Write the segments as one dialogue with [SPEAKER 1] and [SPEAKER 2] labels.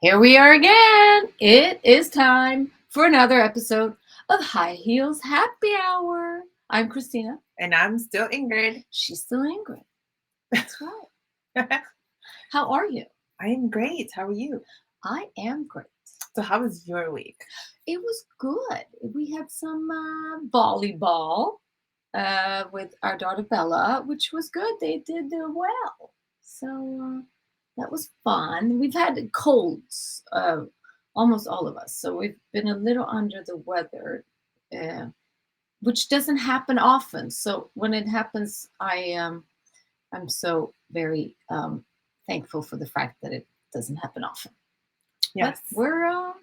[SPEAKER 1] Here we are again. It is time for another episode of High Heels Happy Hour. I'm Christina.
[SPEAKER 2] And I'm still Ingrid.
[SPEAKER 1] She's still Ingrid. That's right. How are you?
[SPEAKER 2] I am great. How are you?
[SPEAKER 1] I am great.
[SPEAKER 2] So how was your week?
[SPEAKER 1] It was good. We had some volleyball with our daughter Bella, which was good. They did well. So that was fun. We've had colds, almost all of us. So we've been a little under the weather, which doesn't happen often. So when it happens, I'm so very thankful for the fact that it doesn't happen often.
[SPEAKER 2] Yes.
[SPEAKER 1] But we're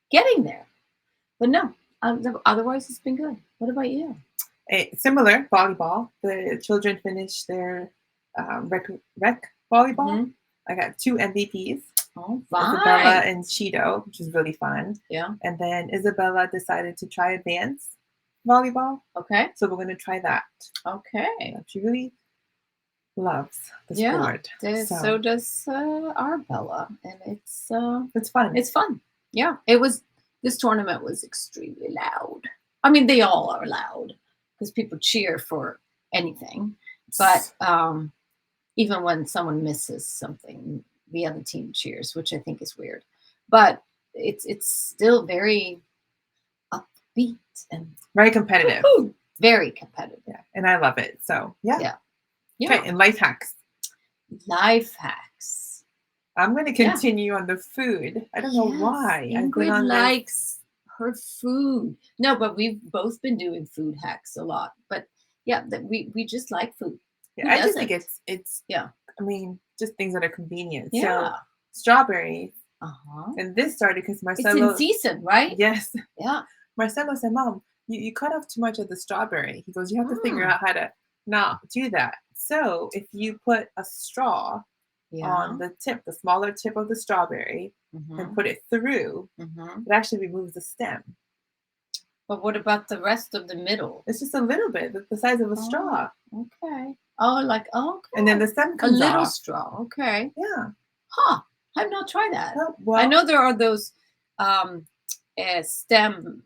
[SPEAKER 1] getting there. But no, otherwise it's been good. What about you?
[SPEAKER 2] Similar volleyball. The children finished their rec volleyball.
[SPEAKER 1] Mm-hmm.
[SPEAKER 2] I got 2 MVPs.
[SPEAKER 1] Oh, fine.
[SPEAKER 2] Isabella and Cheeto, which is really fun.
[SPEAKER 1] Yeah.
[SPEAKER 2] And then Isabella decided to try advanced volleyball.
[SPEAKER 1] Okay.
[SPEAKER 2] So we're going to try that.
[SPEAKER 1] Okay.
[SPEAKER 2] She really loves the sport.
[SPEAKER 1] So does our Bella, and it's
[SPEAKER 2] fun.
[SPEAKER 1] It's fun. Yeah, this tournament was extremely loud. I mean, they all are loud because people cheer for anything, but even when someone misses something, the other team cheers, which I think is weird. But it's still very upbeat and
[SPEAKER 2] very competitive.
[SPEAKER 1] Woo-hoo! Very competitive.
[SPEAKER 2] Yeah, and I love it. So yeah.
[SPEAKER 1] Yeah.
[SPEAKER 2] Okay, and life hacks.
[SPEAKER 1] Life hacks.
[SPEAKER 2] I'm going to continue on the food. I don't know why.
[SPEAKER 1] Ingrid likes her food. No, but we've both been doing food hacks a lot. But yeah, we just like food.
[SPEAKER 2] Yeah, I just think it's I mean, just things that are convenient.
[SPEAKER 1] Yeah.
[SPEAKER 2] So strawberries. And this started because Marcelo.
[SPEAKER 1] It's in season, right?
[SPEAKER 2] Yes.
[SPEAKER 1] Yeah.
[SPEAKER 2] Marcelo said, "Mom, you cut off too much of the strawberry." He goes, "You have to figure out how to not do that." So if you put a straw on the tip, the smaller tip of the strawberry, and put it through, it actually removes the stem.
[SPEAKER 1] But what about the rest of the middle?
[SPEAKER 2] It's just a little bit, the size of a straw.
[SPEAKER 1] Okay. Okay.
[SPEAKER 2] And then the stem comes
[SPEAKER 1] off. A little
[SPEAKER 2] off.
[SPEAKER 1] straw. Okay.
[SPEAKER 2] Yeah.
[SPEAKER 1] Huh. I've not tried that.
[SPEAKER 2] Well,
[SPEAKER 1] I know there are those stem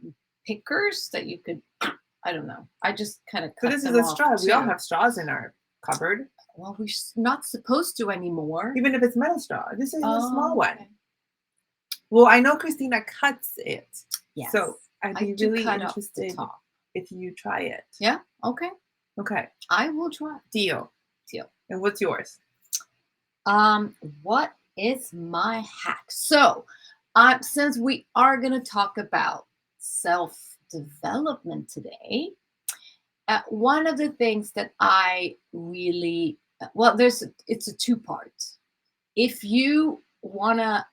[SPEAKER 1] pickers that you could. I don't know. I just kind of cut.
[SPEAKER 2] But this is a straw. We all have straws in our cupboard.
[SPEAKER 1] Well, we're not supposed to anymore.
[SPEAKER 2] Even if it's metal straw. This is a small one. Well, I know Christina cuts it.
[SPEAKER 1] Yes.
[SPEAKER 2] So I'd be really interested if you try it.
[SPEAKER 1] Yeah. Okay.
[SPEAKER 2] Okay.
[SPEAKER 1] I will try.
[SPEAKER 2] Deal. And what's yours?
[SPEAKER 1] What is my hack? So, since we are going to talk about self-development today, one of the things that I really it's a 2-part. If you want to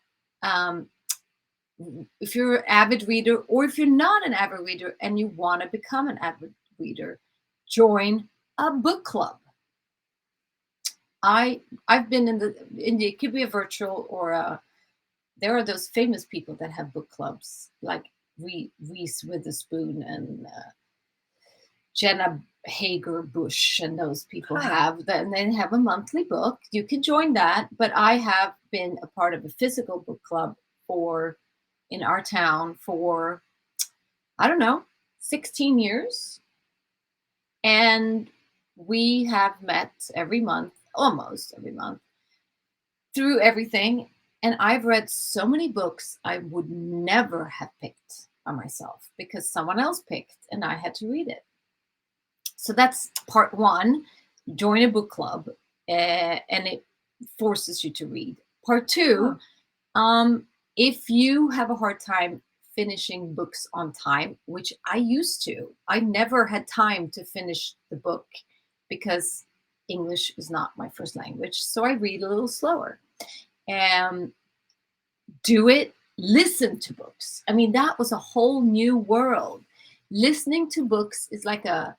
[SPEAKER 1] if you're an avid reader, or if you're not an avid reader and you want to become an avid reader, join a book club. I've been in it could be a virtual or there are those famous people that have book clubs like Reese Witherspoon and Jenna Hager Bush, and those people have that, and they have a monthly book. You can join that, but I have been a part of a physical book club in our town for, I don't know, 16 years. And we have met every month, almost every month, through everything. And I've read so many books I would never have picked by myself because someone else picked and I had to read it. So that's part 1, join a book club, and it forces you to read. Part 2, if you have a hard time finishing books on time, which I used to, I never had time to finish the book because English is not my first language. So I read a little slower. Do it. Listen to books. I mean, that was a whole new world. Listening to books is like a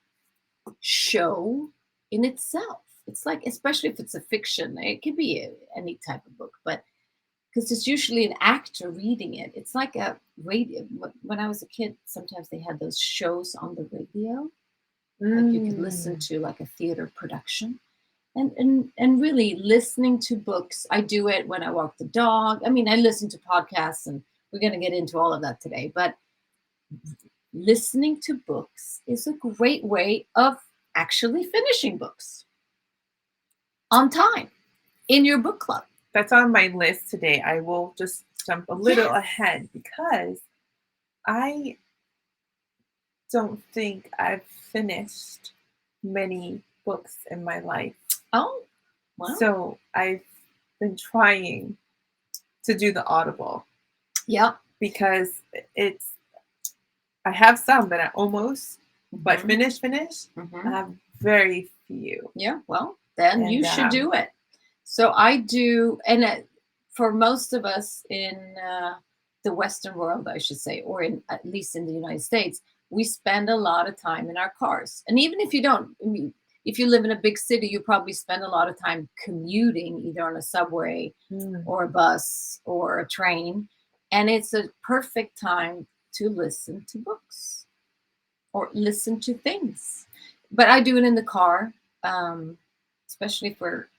[SPEAKER 1] show in itself. It's like, especially if it's a fiction, it could be any type of book, but because it's usually an actor reading it. It's like a radio. When I was a kid, sometimes they had those shows on the radio. Like you could listen to like a theater production. and really listening to books. I do it when I walk the dog. I mean, I listen to podcasts, and we're going to get into all of that today. But listening to books is a great way of actually finishing books on time in your book club.
[SPEAKER 2] That's on my list today. I will just jump a little ahead because I don't think I've finished many books in my life.
[SPEAKER 1] Oh, wow.
[SPEAKER 2] So I've been trying to do the Audible.
[SPEAKER 1] Yeah.
[SPEAKER 2] Because I have some that I almost, but finish. I have very few.
[SPEAKER 1] Yeah, well, then you should do it. So I do, and for most of us in the Western world, I should say, or at least in the United States, we spend a lot of time in our cars. And even if you don't, I mean, if you live in a big city, you probably spend a lot of time commuting, either on a subway or a bus or a train. And it's a perfect time to listen to books or listen to things. But I do it in the car, especially for,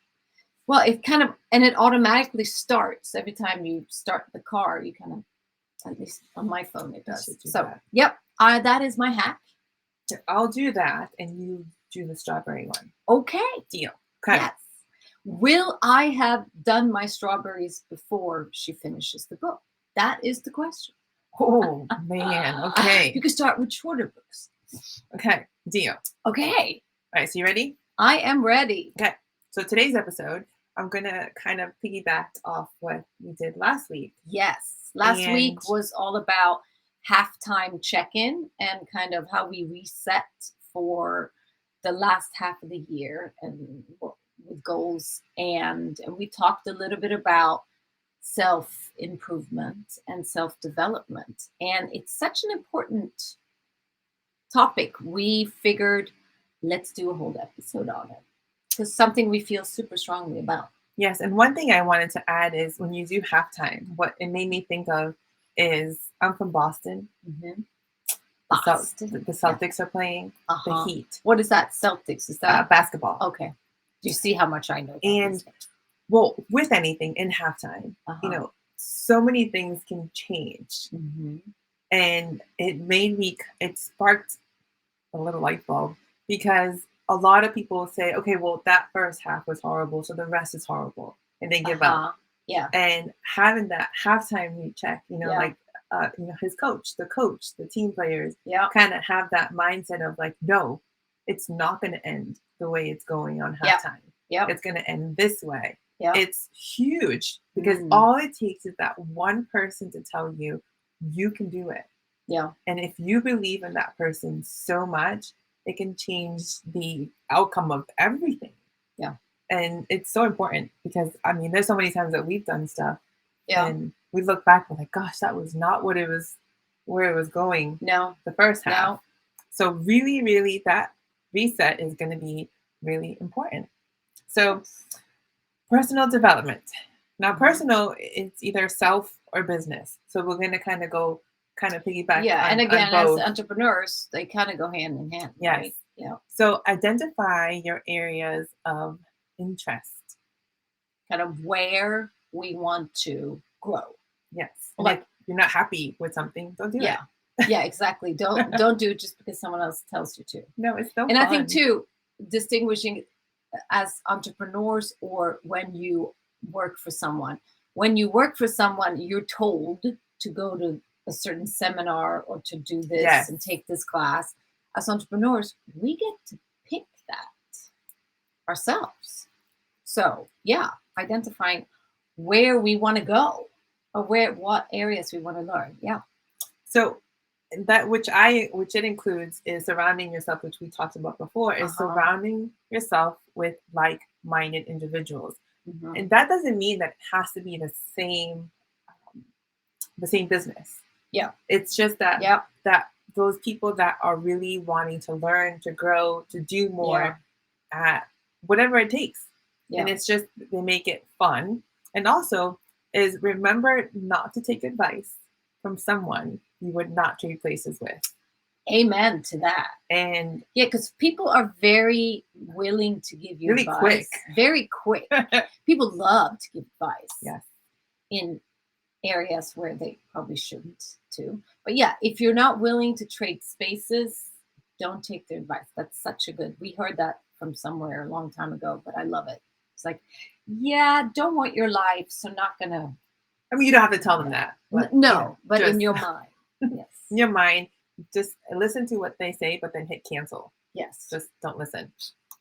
[SPEAKER 1] well, it kind of, and it automatically starts every time you start the car. You kind of, at least on my phone, it does. So, that. Yep, that is my hack.
[SPEAKER 2] I'll do that, and you do the strawberry one.
[SPEAKER 1] Okay.
[SPEAKER 2] Deal. Okay.
[SPEAKER 1] Yes. Will I have done my strawberries before she finishes the book? That is the question.
[SPEAKER 2] Oh, man. Okay.
[SPEAKER 1] You can start with shorter books.
[SPEAKER 2] Okay. Deal.
[SPEAKER 1] Okay.
[SPEAKER 2] All right. So you ready?
[SPEAKER 1] I am ready.
[SPEAKER 2] Okay. So today's episode, I'm going to kind of piggyback off what we did last week.
[SPEAKER 1] Yes. Last week was all about halftime check-in and kind of how we reset for the last half of the year and with goals. And we talked a little bit about self-improvement and self-development. And it's such an important topic. We figured, let's do a whole episode on it. Because something we feel super strongly about.
[SPEAKER 2] Yes, and one thing I wanted to add is when you do halftime, what it made me think of is I'm from Boston.
[SPEAKER 1] Boston.
[SPEAKER 2] The Celtics are playing the Heat.
[SPEAKER 1] What is that? Celtics? Is that
[SPEAKER 2] basketball?
[SPEAKER 1] Okay. Do you see how much I know?
[SPEAKER 2] And well, with anything in halftime, you know, so many things can change, and it sparked a little light bulb because a lot of people say, okay, well, that first half was horrible, so the rest is horrible, and they give up.
[SPEAKER 1] Yeah.
[SPEAKER 2] And having that halftime recheck, you know, like, you know, the coach, the team players, kind of have that mindset of like, no, it's not going to end the way it's going on halftime. It's going to end this way. It's huge because all it takes is that one person to tell you, you can do it. And if you believe in that person so much, it can change the outcome of everything. And it's so important because, I mean, there's so many times that we've done stuff and we look back and we're like, gosh, that was not what it was, where it was going. The first half. So really, really, that reset is going to be really important. So personal development. Now, personal, it's either self or business. So we're going to kind of piggyback.
[SPEAKER 1] And again, as entrepreneurs, they kind of go hand in hand.
[SPEAKER 2] Yes.
[SPEAKER 1] Right?
[SPEAKER 2] So identify your areas of interest.
[SPEAKER 1] Kind of where we want to grow.
[SPEAKER 2] Yes. Like if you're not happy with something, don't do it.
[SPEAKER 1] Yeah, exactly. Don't do it just because someone else tells you to.
[SPEAKER 2] No, it's so
[SPEAKER 1] fun.
[SPEAKER 2] I
[SPEAKER 1] think too, distinguishing as entrepreneurs or when you work for someone. When you work for someone, you're told to go to a certain seminar or to do this and take this class. As entrepreneurs, we get to pick that ourselves. So identifying where we want to go or what areas we want to learn.
[SPEAKER 2] So that which it includes is surrounding yourself, which we talked about before, is surrounding yourself with like-minded individuals. And that doesn't mean that it has to be the same business. It's just that that those people that are really wanting to learn, to grow, to do more at whatever it takes. And it's just, they make it fun. And also is remember not to take advice from someone you would not trade places with.
[SPEAKER 1] Amen to that.
[SPEAKER 2] And
[SPEAKER 1] yeah, because people are very willing to give you
[SPEAKER 2] really
[SPEAKER 1] advice.
[SPEAKER 2] quick.
[SPEAKER 1] Very quick. People love to give advice.
[SPEAKER 2] Yes.
[SPEAKER 1] In areas where they probably shouldn't too. But yeah, if you're not willing to trade spaces, don't take their advice. That's such a good. We heard that from somewhere a long time ago, but I love it. It's like, yeah, don't want your life, so not gonna.
[SPEAKER 2] I mean, you don't have to tell them that.
[SPEAKER 1] But, no, but in your mind, yes.
[SPEAKER 2] In your mind, just listen to what they say, but then hit cancel.
[SPEAKER 1] Yes.
[SPEAKER 2] Just don't listen.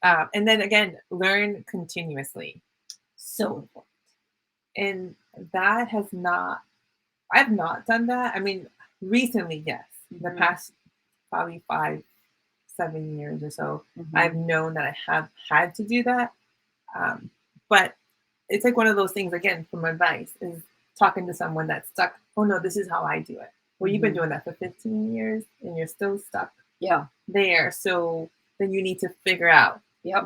[SPEAKER 2] And then again, learn continuously.
[SPEAKER 1] So important.
[SPEAKER 2] And that I've not done that. I mean, recently, yes. The past probably 5-7 years or so, I've known that I have had to do that. But it's like one of those things, again, from advice, is talking to someone that's stuck. Oh, no, this is how I do it. Well, you've been doing that for 15 years and you're still stuck there. So then you need to figure out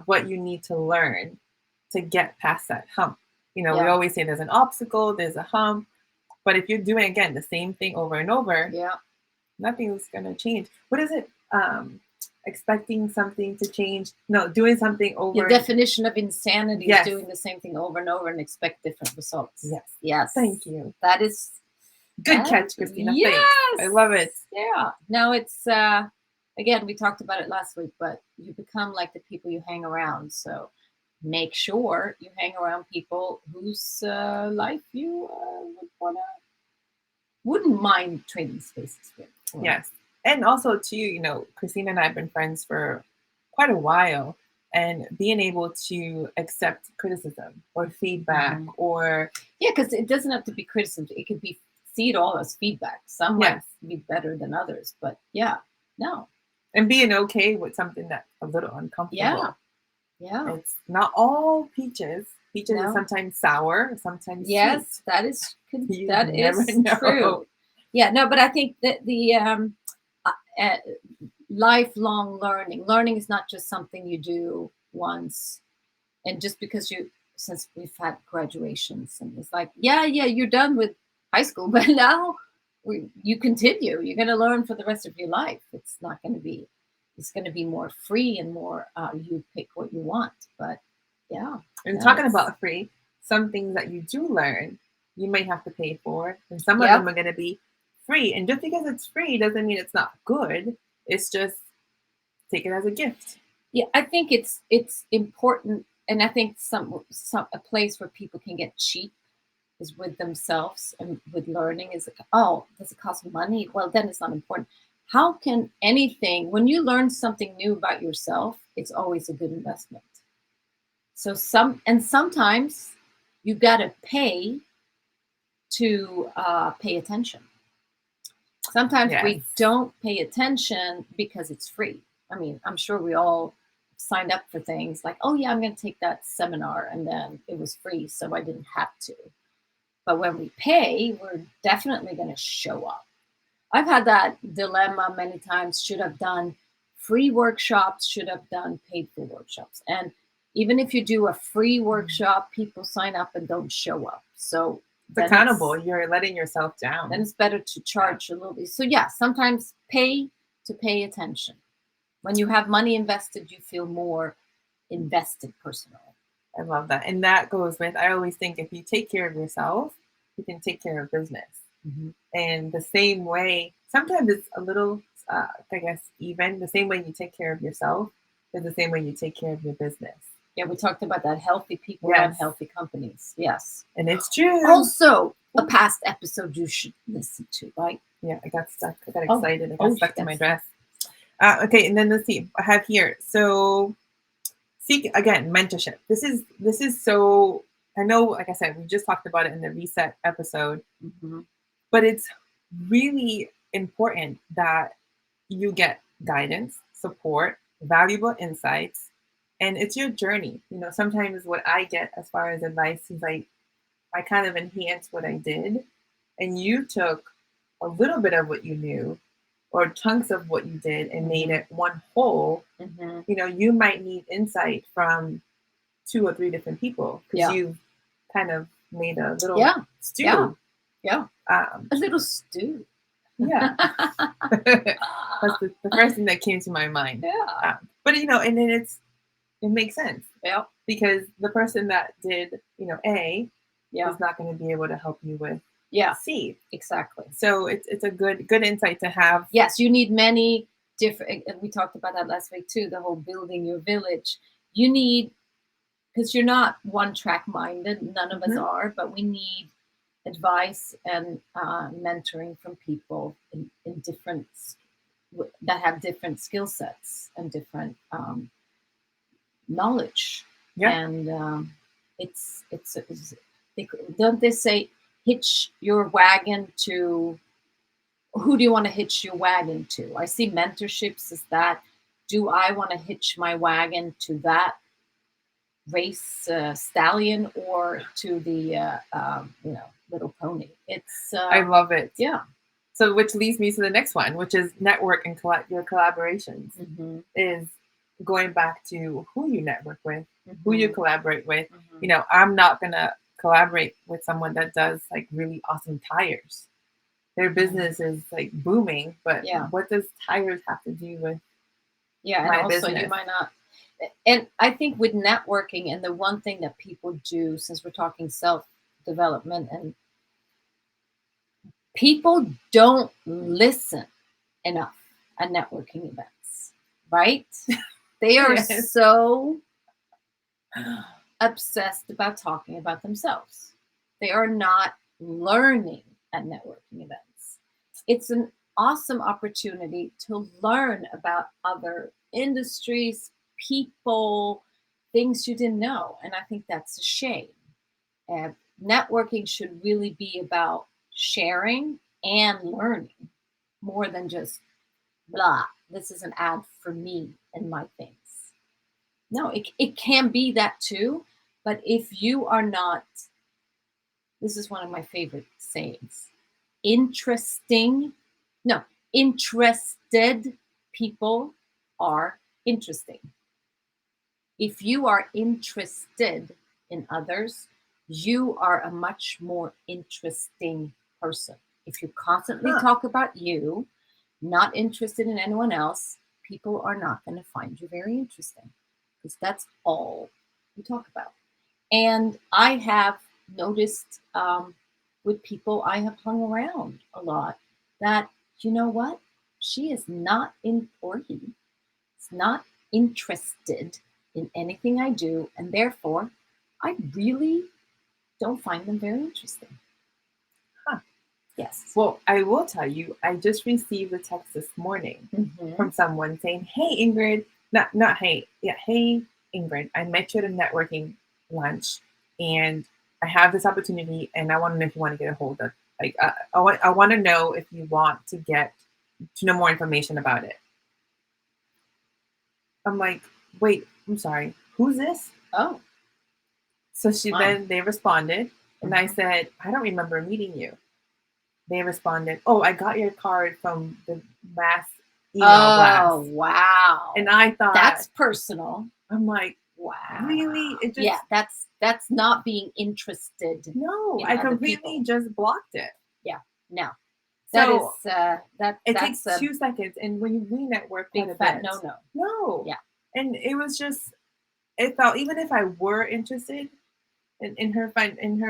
[SPEAKER 2] what you need to learn to get past that hump. We always say there's an obstacle, there's a hump. But if you're doing, again, the same thing over and over, nothing's going to change. What is it? Expecting something to change? No, doing something over.
[SPEAKER 1] The definition of insanity is doing the same thing over and over and expect different results. Yes.
[SPEAKER 2] Thank you.
[SPEAKER 1] That is
[SPEAKER 2] good catch, Christina.
[SPEAKER 1] Yes.
[SPEAKER 2] Thanks. I love it.
[SPEAKER 1] Yeah. No, it's again, we talked about it last week, but you become like the people you hang around. So make sure you hang around people whose life you wouldn't mind trading spaces with.
[SPEAKER 2] Yes. And also, too, Christina and I have been friends for quite a while, and being able to accept criticism or feedback or...
[SPEAKER 1] Yeah, because it doesn't have to be criticism. It could be, see it all as feedback. Some might be better than others, but no.
[SPEAKER 2] And being okay with something that's a little uncomfortable.
[SPEAKER 1] Yeah.
[SPEAKER 2] It's not all peaches. Peaches are sometimes sour, sometimes sweet.
[SPEAKER 1] That is true. Yeah, no, but I think that the lifelong learning is not just something you do once, and just because since we've had graduations and it's like, you're done with high school, but now you continue. You're going to learn for the rest of your life. It's going to be more free and more you pick what you want. But
[SPEAKER 2] and talking about free, some things that you do learn you might have to pay for, and some of them are going to be free. And just because it's free doesn't mean it's not good. It's just take it as a gift.
[SPEAKER 1] Yeah, I think it's important, and I think a place where people can get cheap is with themselves and with learning. Is does it cost money? Well, then it's not important. How can anything, when you learn something new about yourself, it's always a good investment. So sometimes you got to pay to pay attention. Sometimes we don't pay attention because it's free. I mean, I'm sure we all signed up for things like, I'm going to take that seminar, and then it was free, so I didn't have to. But when we pay, we're definitely going to show up. I've had that dilemma many times. Should have done free workshops, should have done paid for workshops. And even if you do a free workshop, people sign up and don't show up. So
[SPEAKER 2] it's accountable. You're letting yourself down.
[SPEAKER 1] Then it's better to charge a little bit. So sometimes pay to pay attention. When you have money invested, you feel more invested personally.
[SPEAKER 2] I love that. And that goes with, I always think if you take care of yourself, you can take care of business. And the same way, sometimes it's a little, even the same way you take care of yourself is the same way you take care of your business.
[SPEAKER 1] Yeah, we talked about that. Healthy people run healthy companies. Yes.
[SPEAKER 2] And it's true.
[SPEAKER 1] Also, a past episode you should listen to, right?
[SPEAKER 2] Yeah, I got stuck. I got excited. I got stuck to my dress. Okay, and then let's see. I have here. So seek, again, mentorship. This is so, I know, like I said, we just talked about it in the reset episode, but it's really important that you get guidance, support, valuable insights, and it's your journey. Sometimes what I get as far as advice is like, I kind of enhance what I did, and you took a little bit of what you knew or chunks of what you did and made it one whole. You might need insight from 2 or 3 different people because you've kind of made a little stew.
[SPEAKER 1] A little stew.
[SPEAKER 2] Yeah. That's the first thing that came to my mind.
[SPEAKER 1] Yeah.
[SPEAKER 2] But and then it makes sense.
[SPEAKER 1] Yeah.
[SPEAKER 2] Because the person that did, A
[SPEAKER 1] Yeah.
[SPEAKER 2] is not going to be able to help you with C.
[SPEAKER 1] Exactly.
[SPEAKER 2] So it's a good insight to have.
[SPEAKER 1] Yes, you need many different, and we talked about that last week too, the whole building your village. You need, because you're not one track minded, none of us are, but we need advice and mentoring from people in different, that have different skill sets and different knowledge.
[SPEAKER 2] Yeah.
[SPEAKER 1] And it's don't they say hitch your wagon to, who do you want to hitch your wagon to? I see mentorships as that. Do I want to hitch my wagon to that race stallion or to the little pony? It's
[SPEAKER 2] I love it.
[SPEAKER 1] Yeah.
[SPEAKER 2] So which leads me to the next one, which is network and your collaborations. Is going back to who you network with, who you collaborate with. I'm not gonna collaborate with someone that does like really awesome tires. Their business is like booming, but what does tires have to do with
[SPEAKER 1] and
[SPEAKER 2] my
[SPEAKER 1] also
[SPEAKER 2] business?
[SPEAKER 1] You might not. And I think with networking, and the one thing that people do, since we're talking self-development, and people don't listen enough at networking events, right? They are so obsessed about talking about themselves. They are not learning at networking events. It's an awesome opportunity to learn about other industries, people, things you didn't know. And I think that's a shame. Networking should really be about sharing and learning more than just blah, this is an ad for me and my things. No, it can be that too. But if you are not, this is one of my favorite sayings, interested people are interesting. If you are interested in others, you are a much more interesting person. If you constantly talk about you, not interested in anyone else, people are not going to find you very interesting, because that's all you talk about. And I have noticed with people I have hung around a lot that, you know what, she is not in, or he is not interested in anything I do, and therefore I really don't find them very interesting. Yes.
[SPEAKER 2] Well, I will tell you, I just received a text this morning from someone saying, "Hey, Ingrid, not hey, yeah, hey, Ingrid, I met you at a networking lunch, and I have this opportunity, and I want to know if you want to get a hold of, like, I want to know if you want to get to know more information about it." I'm like, wait, I'm sorry, who's this?
[SPEAKER 1] Oh.
[SPEAKER 2] So they responded, and I said, I don't remember meeting you. They responded, "Oh, I got your card from the mass email blast."
[SPEAKER 1] Oh, wow.
[SPEAKER 2] And I thought,
[SPEAKER 1] that's personal.
[SPEAKER 2] I'm like,
[SPEAKER 1] wow.
[SPEAKER 2] Really? It just,
[SPEAKER 1] yeah, that's not being interested.
[SPEAKER 2] No, I completely just blocked it.
[SPEAKER 1] Yeah, no.
[SPEAKER 2] So
[SPEAKER 1] it
[SPEAKER 2] takes 2 seconds, and when we network quite a bit, no.
[SPEAKER 1] Yeah.
[SPEAKER 2] And it was just, it felt, even if I were interested in her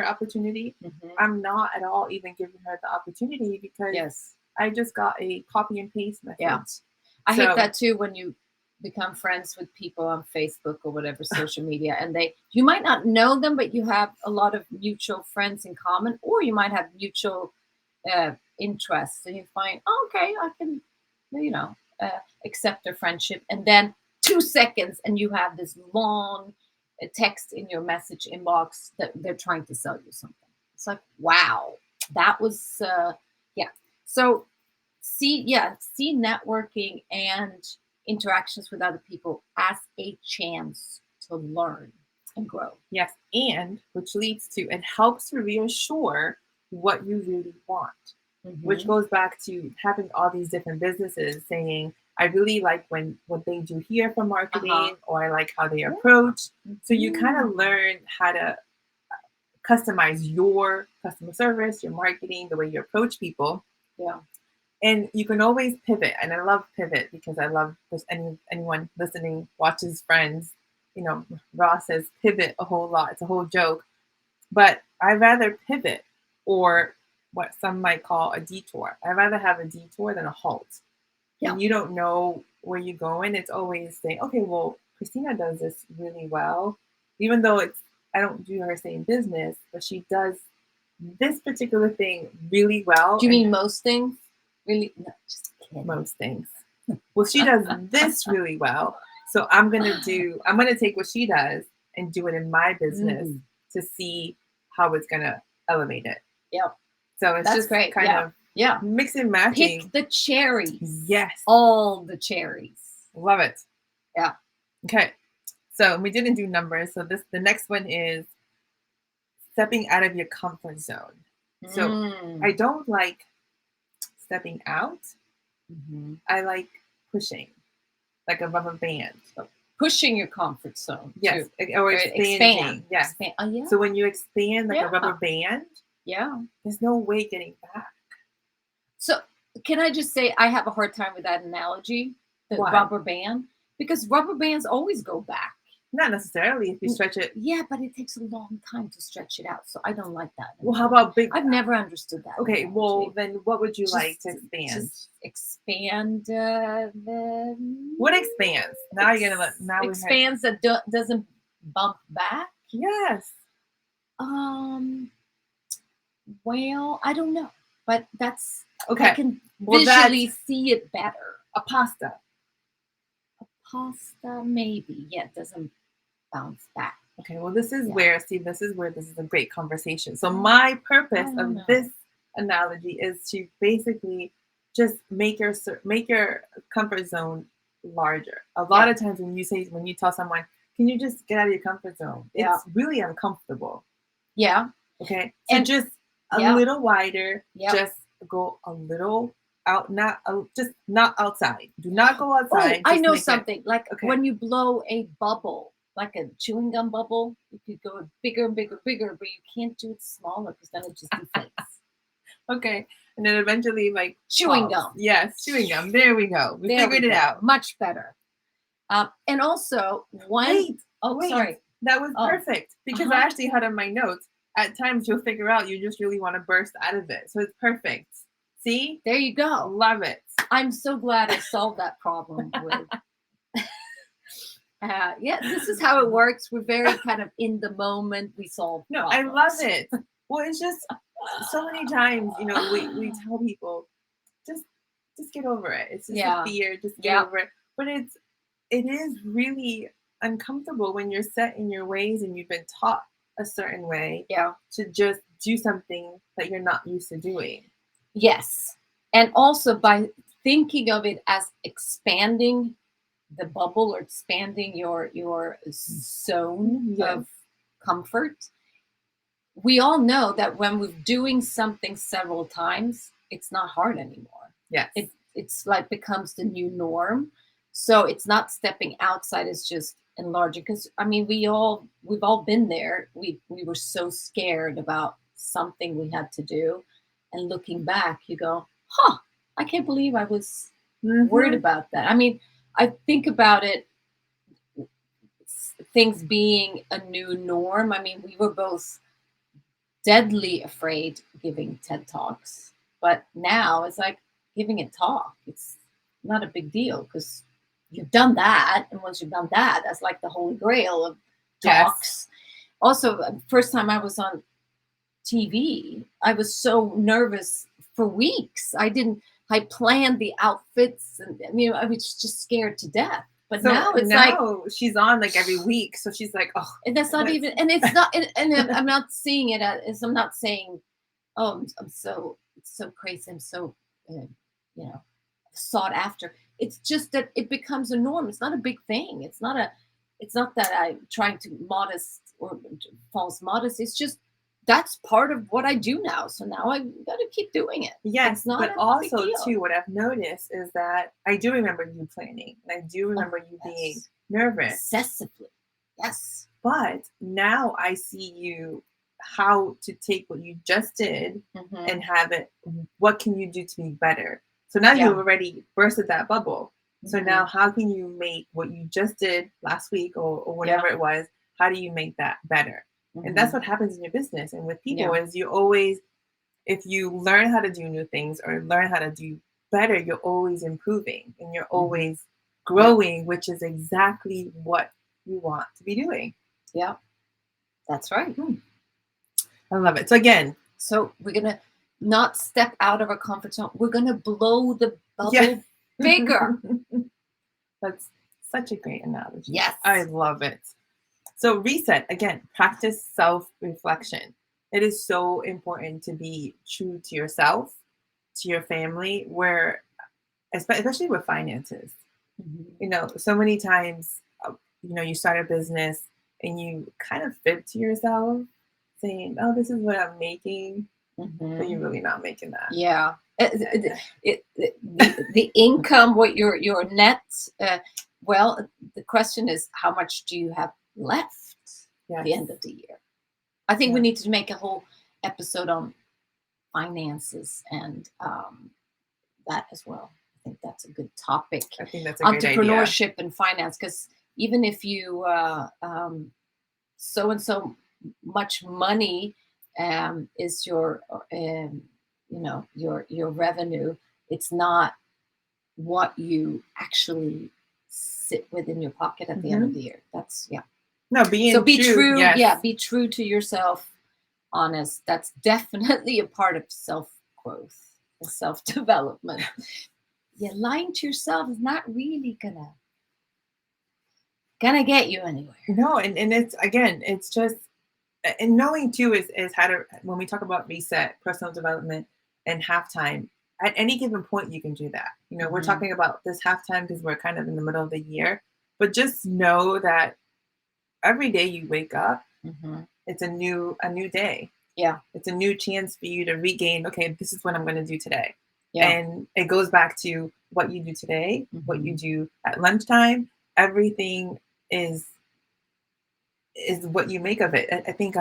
[SPEAKER 2] opportunity, I'm not at all even giving her the opportunity, because I just got a copy and paste message.
[SPEAKER 1] Yeah. I hate that too, when you become friends with people on Facebook or whatever social media, and you might not know them, but you have a lot of mutual friends in common, or you might have mutual interests, and you find, okay, I can, accept their friendship, and then 2 seconds, and you have this long text in your message inbox that they're trying to sell you something. It's like, wow, that was So see networking and interactions with other people as a chance to learn and grow.
[SPEAKER 2] Yes, and which leads to, it helps to reassure what you really want, which goes back to having all these different businesses saying, I really like what they do here for marketing, or I like how they approach. So you kind of learn how to customize your customer service, your marketing, the way you approach people.
[SPEAKER 1] Yeah.
[SPEAKER 2] And you can always pivot. And I love pivot because I love if anyone listening watches Friends, Ross says pivot a whole lot. It's a whole joke. But I'd rather pivot or what some might call a detour. I'd rather have a detour than a halt.
[SPEAKER 1] Yeah.
[SPEAKER 2] When you don't know where you're going, it's always saying, okay, well, Christina does this really well. Even though I don't do her same business, but she does this particular thing really well.
[SPEAKER 1] Do you mean most things? Really? No, just kidding.
[SPEAKER 2] Most things. Well, she does this really well. So I'm gonna take what she does and do it in my business to see how it's gonna elevate it.
[SPEAKER 1] Yep.
[SPEAKER 2] So it's just
[SPEAKER 1] great.
[SPEAKER 2] kind of mix and matching.
[SPEAKER 1] Pick the cherries.
[SPEAKER 2] Yes.
[SPEAKER 1] All the cherries.
[SPEAKER 2] Love it.
[SPEAKER 1] Yeah.
[SPEAKER 2] Okay. So we didn't do numbers. So the next one is stepping out of your comfort zone. So I don't like stepping out.
[SPEAKER 1] Mm-hmm.
[SPEAKER 2] I like pushing, like a rubber band.
[SPEAKER 1] So pushing your comfort zone.
[SPEAKER 2] Yes. Or expanding. Yes.
[SPEAKER 1] Oh, yeah.
[SPEAKER 2] So when you expand like a rubber band, there's no way getting back.
[SPEAKER 1] So can I just say I have a hard time with that analogy, the rubber band, because rubber bands always go back.
[SPEAKER 2] Not necessarily if you stretch it.
[SPEAKER 1] Yeah, but it takes a long time to stretch it out. So I don't like that.
[SPEAKER 2] Well, how about big?
[SPEAKER 1] I've never understood that.
[SPEAKER 2] Okay, well then what would you like to expand?
[SPEAKER 1] Just expand
[SPEAKER 2] what expands? Now you're gonna
[SPEAKER 1] expands that doesn't bump back.
[SPEAKER 2] Yes.
[SPEAKER 1] Well, I don't know, but that's
[SPEAKER 2] okay.
[SPEAKER 1] I can visually see it better.
[SPEAKER 2] A pasta.
[SPEAKER 1] A pasta, maybe. Yeah, it doesn't bounce back.
[SPEAKER 2] Okay, well, this is where this is a great conversation. So my purpose of this analogy is to basically just make your comfort zone larger. A lot of times when you tell someone, can you just get out of your comfort zone? It's really uncomfortable.
[SPEAKER 1] Yeah.
[SPEAKER 2] Okay. So and just a little wider. Just go a little out, not outside. Do not go outside.
[SPEAKER 1] Oh, I know something. When you blow a bubble, like a chewing gum bubble, you could go bigger and bigger, but you can't do it smaller because then it just deflates.
[SPEAKER 2] Okay. And then eventually, like
[SPEAKER 1] chewing gum.
[SPEAKER 2] Yes, chewing gum. There we go. We figured it out.
[SPEAKER 1] Much better. And also, sorry.
[SPEAKER 2] That was perfect because I actually had on my notes. At times, you'll figure out you just really want to burst out of it. So it's perfect. See?
[SPEAKER 1] There you go.
[SPEAKER 2] Love it.
[SPEAKER 1] I'm so glad I solved that problem with. This is how it works. We're very kind of in the moment. We solve problems.
[SPEAKER 2] I love it. Well, it's just so many times, we tell people, just get over it. It's just a fear. Just get over it. But it is really uncomfortable when you're set in your ways and you've been taught a certain way to just do something that you're not used to doing.
[SPEAKER 1] Yes. And also by thinking of it as expanding the bubble or expanding your zone of comfort, we all know that when we're doing something several times, it's not hard anymore.
[SPEAKER 2] Yes.
[SPEAKER 1] It's like becomes the new norm. So it's not stepping outside, it's just enlarging. Because I mean, we've all been there. We were so scared about something we had to do. And looking back, you go, I can't believe I was worried about that. I mean, I think about it, things being a new norm. I mean, we were both deadly afraid giving TED Talks, but now it's like giving a talk. It's not a big deal because you've done that. And once you've done that, that's like the holy grail of talks. Yes. Also, first time I was on TV, I was so nervous for weeks. I planned the outfits and I was just scared to death. But so now it's like
[SPEAKER 2] she's on like every week. So she's like,
[SPEAKER 1] and that's not even, and it's not, and I'm not seeing it as, I'm not saying, it's so crazy. I'm so, sought after. It's just that it becomes a norm. It's not a big thing. It's not that I'm trying to modest or false modest. It's just, that's part of what I do now. So now I got to keep doing it.
[SPEAKER 2] Yes, but also too, what I've noticed is that I do remember you planning, and I do remember you being nervous,
[SPEAKER 1] excessively. Yes,
[SPEAKER 2] but now I see you how to take what you just did and have it. What can you do to be better? So now
[SPEAKER 1] Yeah.
[SPEAKER 2] you've already bursted that bubble. So now
[SPEAKER 1] Mhm.
[SPEAKER 2] how can you make what you just did last week or whatever
[SPEAKER 1] Yeah.
[SPEAKER 2] it was, how do you make that better? And that's
[SPEAKER 1] Mhm.
[SPEAKER 2] what happens in your business and with people
[SPEAKER 1] Yeah.
[SPEAKER 2] is you always, if you learn how to do new things or learn how to do better, you're always improving and you're
[SPEAKER 1] Mhm.
[SPEAKER 2] always
[SPEAKER 1] Yeah.
[SPEAKER 2] growing, which is exactly what you want to be doing.
[SPEAKER 1] Yeah. That's right.
[SPEAKER 2] Hmm. I love it. So again,
[SPEAKER 1] So we're gonna not step out of our comfort zone. We're gonna blow the
[SPEAKER 2] yeah.
[SPEAKER 1] bubble bigger.
[SPEAKER 2] That's such a great analogy.
[SPEAKER 1] Yes.
[SPEAKER 2] I love it. So reset, again, practice self-reflection. It is so important to be true to yourself, to your family, where especially with finances.
[SPEAKER 1] Mhm.
[SPEAKER 2] You know, so many times, you start a business and you kind of fib to yourself saying, oh, this is what I'm making, but you're
[SPEAKER 1] Mhm.
[SPEAKER 2] really not making that.
[SPEAKER 1] Yeah. The income, what your net. Well, the question is, how much do you have left at the
[SPEAKER 2] Yes.
[SPEAKER 1] end of the year? I think we
[SPEAKER 2] Yeah.
[SPEAKER 1] need to make a whole episode on finances and that as well. I think that's a good topic.
[SPEAKER 2] I think that's a great idea.
[SPEAKER 1] Entrepreneurship and finance, because even if you so and so much money is your your revenue, it's not what you actually sit with in your pocket at the end of
[SPEAKER 2] Hmm.
[SPEAKER 1] the year. That's yeah.
[SPEAKER 2] No,
[SPEAKER 1] So
[SPEAKER 2] being
[SPEAKER 1] be
[SPEAKER 2] true.
[SPEAKER 1] true.
[SPEAKER 2] Yes.
[SPEAKER 1] Yeah, be true to yourself. Honest. That's definitely a part of self growth and self development. Yeah, lying to yourself is not really gonna get you anywhere.
[SPEAKER 2] No, and it's again, it's just and knowing too is how to when we talk about reset, personal development, and halftime. At any given point, you can do that. We're
[SPEAKER 1] Hmm.
[SPEAKER 2] talking about this halftime because we're kind of in the middle of the year, but just know that every day you wake up,
[SPEAKER 1] Hmm.
[SPEAKER 2] it's a new day.
[SPEAKER 1] Yeah,
[SPEAKER 2] It's a new chance for you to regain. Okay, this is what I'm going to do today,
[SPEAKER 1] yeah.
[SPEAKER 2] and it goes back to what you do today, what you
[SPEAKER 1] Hmm.
[SPEAKER 2] do at lunchtime. Everything is is what you make of it. I think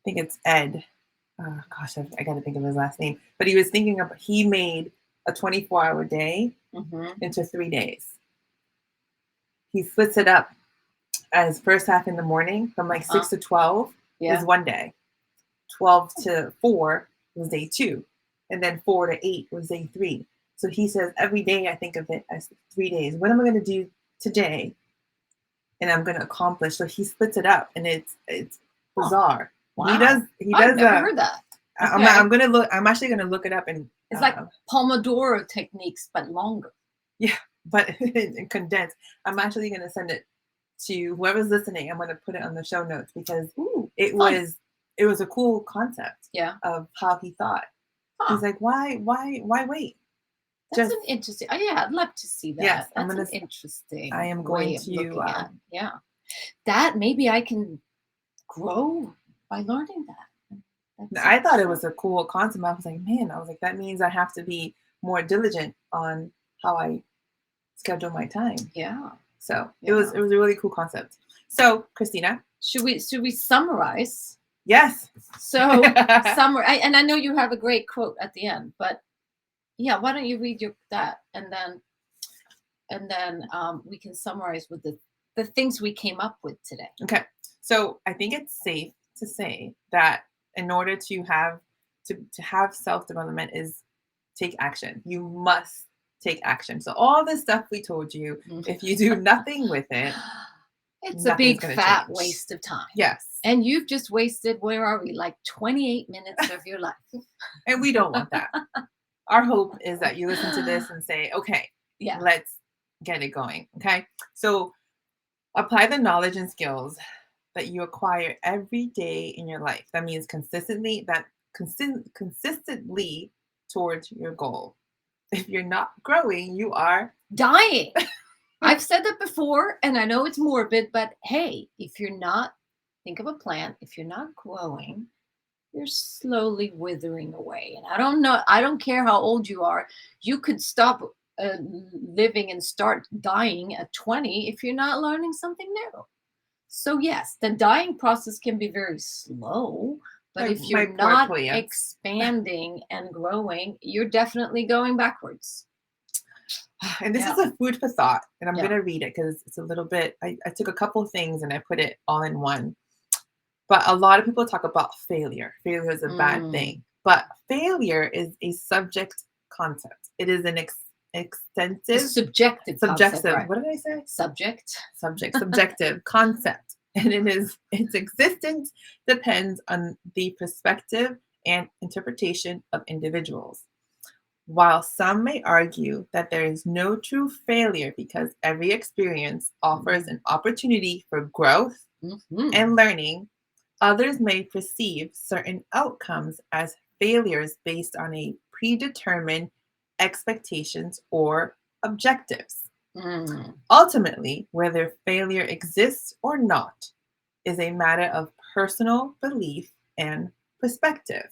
[SPEAKER 2] it's Ed. Gosh, I got to think of his last name. But he made a 24-hour day
[SPEAKER 1] Hmm.
[SPEAKER 2] into 3 days. He splits it up as first half in the morning from like
[SPEAKER 1] Uh-huh.
[SPEAKER 2] 6 to 12 is
[SPEAKER 1] Yeah.
[SPEAKER 2] one day. 12 to 4 was day 2. And then 4 to 8 was day 3. So he says every day I think of it as 3 days. What am I going to do today? And I'm going to accomplish. So he splits it up, and it's
[SPEAKER 1] Oh,
[SPEAKER 2] bizarre. He
[SPEAKER 1] wow.
[SPEAKER 2] does he
[SPEAKER 1] I've
[SPEAKER 2] does
[SPEAKER 1] never heard that.
[SPEAKER 2] I'm
[SPEAKER 1] Okay.
[SPEAKER 2] gonna look. I'm actually gonna look it up and
[SPEAKER 1] It's like Pomodoro techniques, but longer.
[SPEAKER 2] yeah, but condensed. I'm actually gonna send it to whoever's listening. I'm gonna put it on the show notes because
[SPEAKER 1] Ooh,
[SPEAKER 2] it
[SPEAKER 1] fun.
[SPEAKER 2] was it was a cool concept
[SPEAKER 1] Yeah.
[SPEAKER 2] of how he thought.
[SPEAKER 1] Huh.
[SPEAKER 2] He's like, why wait?
[SPEAKER 1] That's
[SPEAKER 2] Just
[SPEAKER 1] an interesting. Oh, yeah, I'd love to see
[SPEAKER 2] yes,
[SPEAKER 1] that. That's an
[SPEAKER 2] I
[SPEAKER 1] interesting
[SPEAKER 2] am going
[SPEAKER 1] way of
[SPEAKER 2] to.
[SPEAKER 1] looking at. Yeah, that maybe I can grow by learning that. That's
[SPEAKER 2] I thought it
[SPEAKER 1] interesting.
[SPEAKER 2] was a cool concept. I was like, that means I have to be more diligent on how I schedule my time.
[SPEAKER 1] Yeah,
[SPEAKER 2] So
[SPEAKER 1] yeah.
[SPEAKER 2] it was a really cool concept. So Christina,
[SPEAKER 1] Should we summarize?
[SPEAKER 2] yes.
[SPEAKER 1] So and I know you have a great quote at the end, but yeah, why don't you read that and then we can summarize with the things we came up with today.
[SPEAKER 2] Okay. So I think it's safe to say that in order to have self-development is take action. You must take action. So all this stuff we told you,
[SPEAKER 1] Mm.
[SPEAKER 2] if you do nothing with it,
[SPEAKER 1] It's a
[SPEAKER 2] nothing's
[SPEAKER 1] big
[SPEAKER 2] going to
[SPEAKER 1] fat
[SPEAKER 2] change.
[SPEAKER 1] waste of time.
[SPEAKER 2] Yes.
[SPEAKER 1] And you've just wasted, where are we? Like 28 minutes of your life.
[SPEAKER 2] And we don't want that. Our hope is that you listen to this and say, okay,
[SPEAKER 1] Yeah.
[SPEAKER 2] let's get it going. Okay. So apply the knowledge and skills that you acquire every day in your life. That means consistently towards your goal. If you're not growing, you are
[SPEAKER 1] Dying. I've said that before, and I know it's morbid, but hey, if you're not, think of a plant, if you're not growing, you're slowly withering away. And I don't care how old you are, you could stop living and start dying at 20 if you're not learning something new. So, yes, the dying process can be very slow, But if
[SPEAKER 2] my
[SPEAKER 1] you're
[SPEAKER 2] poor
[SPEAKER 1] not
[SPEAKER 2] plants.
[SPEAKER 1] expanding and growing, you're definitely going backwards.
[SPEAKER 2] And this is a food for thought, and I'm
[SPEAKER 1] Yeah.
[SPEAKER 2] going to read it because it's a little bit, I took a couple of things and I put it all in one. But a lot of people talk about failure. Failure is a bad thing. But failure is a subject concept. It is an extensive,
[SPEAKER 1] subjective concept, right?
[SPEAKER 2] What did I say? Subjective concept. And its existence depends on the perspective and interpretation of individuals. While some may argue that there is no true failure because every experience offers an opportunity for growth and learning, others may perceive certain outcomes as failures based on a predetermined expectations or objectives. Ultimately, whether failure exists or not is a matter of personal belief and perspective.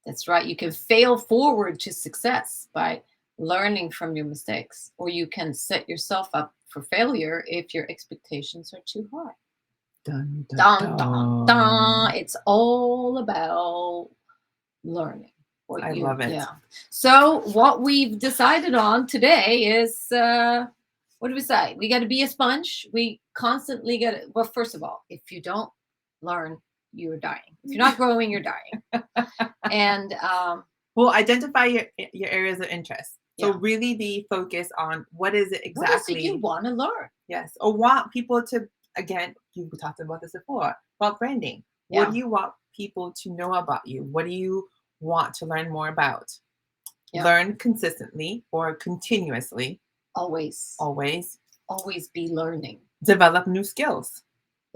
[SPEAKER 1] That's right. You can fail forward to success by learning from your mistakes, or you can set yourself up for failure if your expectations are too high.
[SPEAKER 2] Dun, dun,
[SPEAKER 1] Dun, dun, dun. It's all about learning.
[SPEAKER 2] I love it.
[SPEAKER 1] Yeah. So what we've decided on today is, what do we say? We got to be a sponge. We constantly got to, well, first of all, if you don't learn, you're dying. If you're not growing, you're dying. And
[SPEAKER 2] well, identify your areas of interest. So really be focused on what is it exactly
[SPEAKER 1] what is it you want to learn.
[SPEAKER 2] Yes. Or want people to, again, you talked about this before, about branding. What do you want people to know about you? What do you want to learn more about? Learn consistently or continuously.
[SPEAKER 1] Always be learning. Develop new skills.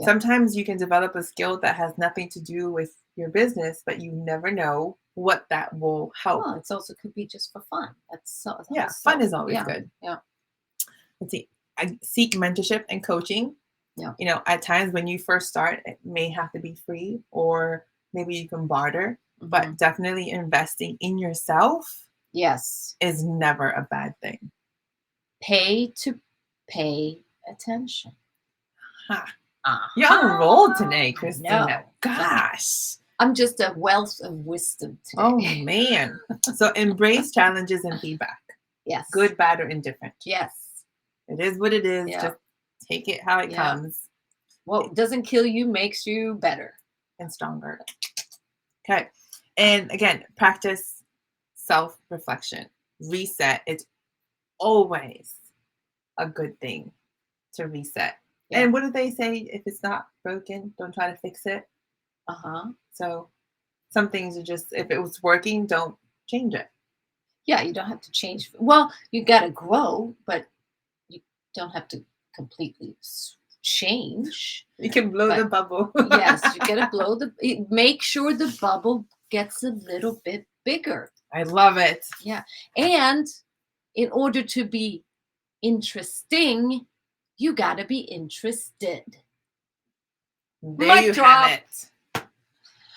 [SPEAKER 2] Sometimes you can develop a skill that has nothing to do with your business, but you never know what that will help.
[SPEAKER 1] Well, it also could be just for fun.
[SPEAKER 2] Fun is always good.
[SPEAKER 1] Yeah.
[SPEAKER 2] Let's see. I seek mentorship and coaching.
[SPEAKER 1] Yeah.
[SPEAKER 2] You know, at times when you first start, it may have to be free or maybe you can barter, but definitely investing in yourself is never a bad thing.
[SPEAKER 1] Pay attention.
[SPEAKER 2] You're on a roll today, Christina. Gosh.
[SPEAKER 1] I'm just a wealth of wisdom today.
[SPEAKER 2] Oh, man. So embrace challenges and feedback.
[SPEAKER 1] Yes.
[SPEAKER 2] Good, bad, or indifferent.
[SPEAKER 1] Yes.
[SPEAKER 2] It is what it is. Just take it how it comes.
[SPEAKER 1] What doesn't kill you makes you better.
[SPEAKER 2] And stronger. Okay. And again, practice self-reflection. Reset. It's always a good thing to reset. Yeah. And what do they say? If it's not broken, don't try to fix it. So some things are just, if it was working, don't change it.
[SPEAKER 1] Yeah, you don't have to change. Well, you got to grow, but you don't have to completely change.
[SPEAKER 2] You can blow the bubble.
[SPEAKER 1] Yes, you got to blow make sure the bubble gets a little bit bigger.
[SPEAKER 2] I love it.
[SPEAKER 1] Yeah. And in order to be interesting, you got to be interested.
[SPEAKER 2] There you have it.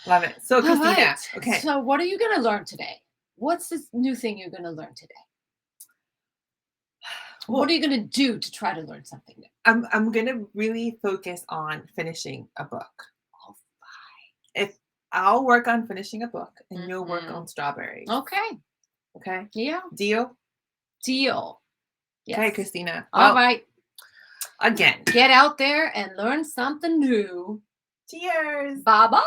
[SPEAKER 2] Love it. So, Christina,
[SPEAKER 1] right. Okay. So, what are you going to learn today? What's this new thing you're going to learn today? Well, what are you going to do to try to learn something new?
[SPEAKER 2] I'm going to really focus on finishing a book.
[SPEAKER 1] Oh, fine.
[SPEAKER 2] If I'll work on finishing a book and you'll work on strawberries.
[SPEAKER 1] Okay.
[SPEAKER 2] Okay.
[SPEAKER 1] Yeah.
[SPEAKER 2] Deal?
[SPEAKER 1] Deal.
[SPEAKER 2] Yes. Okay, Christina.
[SPEAKER 1] All right.
[SPEAKER 2] Again.
[SPEAKER 1] Get out there and learn something new.
[SPEAKER 2] Cheers.
[SPEAKER 1] Bye-bye.